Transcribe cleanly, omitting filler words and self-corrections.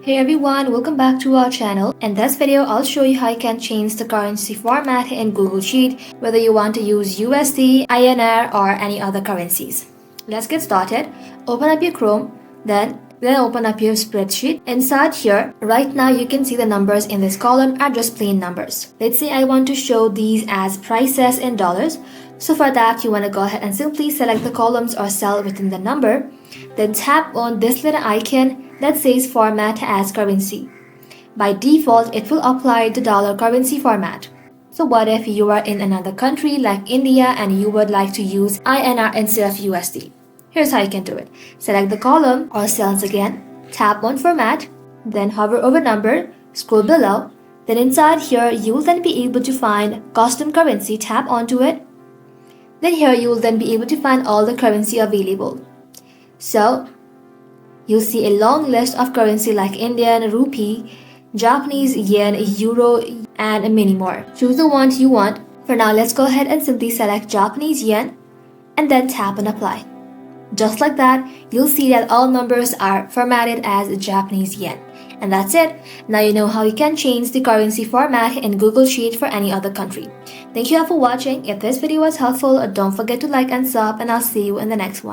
Hey everyone, welcome back to our channel. In this video, I'll show you how you can change the currency format in Google Sheet, whether you want to use USD, INR or any other currencies. Let's get started. Open up your Chrome, then open up your spreadsheet. Inside here, right now you can see the numbers in this column are just plain numbers. Let's say I want to show these as prices in dollars. So for that, you want to go ahead and simply select the columns or cell within the number. Then tap on this little icon that says Format as Currency. By default, it will apply the dollar currency format. So what if you are in another country like India and you would like to use INR instead of USD? Here's how you can do it. Select the column or cells again, tap on Format, then hover over number, scroll below. Then inside here, you will then be able to find Custom Currency, tap onto it. Then here you will then be able to find all the currency available. So you'll see a long list of currency like Indian rupee, Japanese yen, euro, and many more. Choose the one you want. For now, let's go ahead and simply select Japanese yen and then tap on apply. Just like that, you'll see that all numbers are formatted as Japanese yen. And that's it. Now you know how you can change the currency format in Google Sheet for any other country. Thank you all for watching. If this video was helpful, don't forget to like and sub, and I'll see you in the next one.